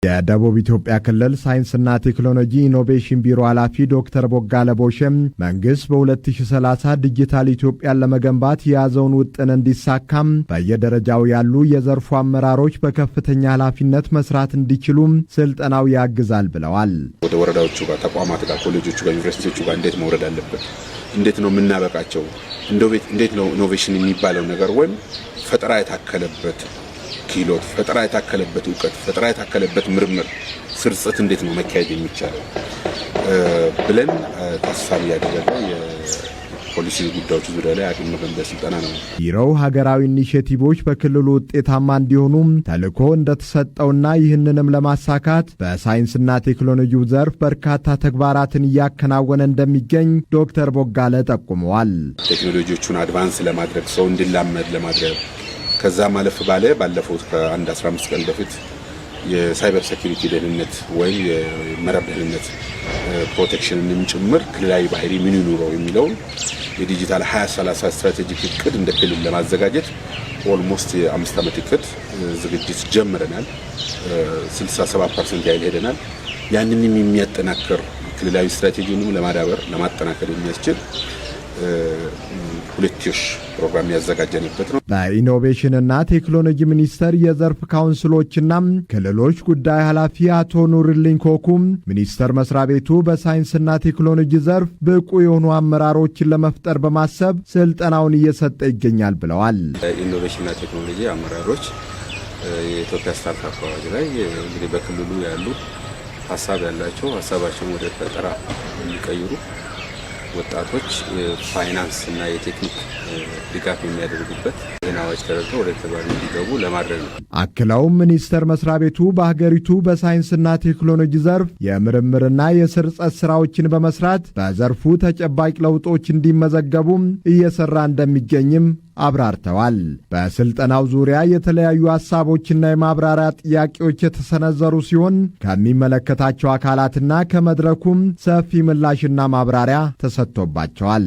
የደቡብ ኢትዮጵያ ክልል ሳይንስና ቴክኖሎጂ ኢኖቬሽን ቢሮ ኃላፊ ዶክተር ቦጋለ ቦሸም መንግስት በ2030 ዲጂታል ኢትዮጵያን ለመገንባት የያዘውን ውጥን እንዲሳካም በየደረጃው ያሉ የዘርፉ አመራሮች በከፍተኛ ኃላፊነት መስራት እንዲችሉ ስልጠናው ያግዛል ብለዋል። ወደ ወረዳዎቹ ጋር፣ ተቋማት ጋር፣ ኮሌጆቹ ጋር፣ ዩኒቨርሲቲዎቹ ጋር እንዴት መውረድ አለበት? እንዴት ነው የምናበቃቸው? እንዴት ነው ኢኖቬሽን የሚባለው ነገር ወይም ፈጠራ የታከለበት ኪሎት፣ ፈጠራ የታከለበት እውቀት፣ ፈጠራ የታከለበት ምርምር ስርጽት እንዴት ነው መካሄድ የሚቻለው ብለን ታሳቢ ያደረገ የፖሊሲ ጉዳዮች ዙሪያ ላይ አቅም መገንቢያ ስልጠና ነው። ቢሮው ሀገራዊ ኢኒሼቲቮች በክልሉ ውጤታማ እንዲሆኑ ተልዕኮ እንደተሰጠውና ይህንንም ለማሳካት በሳይንስና ቴክኖሎጂው ዘርፍ በርካታ ተግባራትን እያከናወነ እንደሚገኝ ዶክተር ቦጋለ ጠቁመዋል። ቴክኖሎጂዎቹን አድቫንስ ለማድረግ ሰው እንዲላመድ ለማድረግ ከዛ ማለፍ ባለፈው ከአንድ 15 ቀን በፊት የሳይበር ሴኩሪቲ ደህንነት ወይም የመረብ ደህንነት ፕሮቴክሽንን ጭምር ክልላዊ ባህሪ ምን ይኑረው የሚለው የዲጂታል 2030 ስትራቴጂክ እቅድ እንደ ክልል ለማዘጋጀት ኦልሞስት የ5 ዓመት እቅድ ዝግጅት ጀምረናል። 67% ያህል ሄደናል። ያንንም የሚያጠናክር ክልላዊ ስትራቴጂውንም ለማጠናከር የሚያስችል ሁለትዮሽ ፕሮግራም ያዘጋጀንበት ነው። በኢኖቬሽንና ቴክኖሎጂ ሚኒስቴር የዘርፍ ካውንስሎችና ክልሎች ጉዳይ ኃላፊ አቶ ኑርልኝ ኮኩም ሚኒስቴር መስሪያ ቤቱ በሳይንስና ቴክኖሎጂ ዘርፍ ብቁ የሆኑ አመራሮችን ለመፍጠር በማሰብ ስልጠናውን እየሰጠ ይገኛል ብለዋል። ኢኖቬሽንና ቴክኖሎጂ አመራሮች የኢትዮጵያ ስታርታፕ አዋጅ ላይ እንግዲህ በክልሉ ያሉ ሀሳብ ያላቸው ሀሳባቸውን ወደ ፈጠራ የሚቀይሩ ወጣቶች ፋይናንስ እና የቴክኒክ ድጋፍ የሚያደርጉበት አዋጅ ተደርገው ወደ ተግባር እንዲገቡ ለማድረግ ነው። አክለውም ሚኒስቴር መስሪያ ቤቱ በሀገሪቱ በሳይንስና ቴክኖሎጂ ዘርፍ የምርምርና የስርጸት ስራዎችን በመስራት በዘርፉ ተጨባጭ ለውጦች እንዲመዘገቡም እየሰራ እንደሚገኝም አብራርተዋል። በስልጠናው ዙሪያ የተለያዩ ሐሳቦችና የማብራሪያ ጥያቄዎች የተሰነዘሩ ሲሆን ከሚመለከታቸው አካላትና ከመድረኩም ሰፊ ምላሽና ማብራሪያ ተሰጥቶባቸዋል።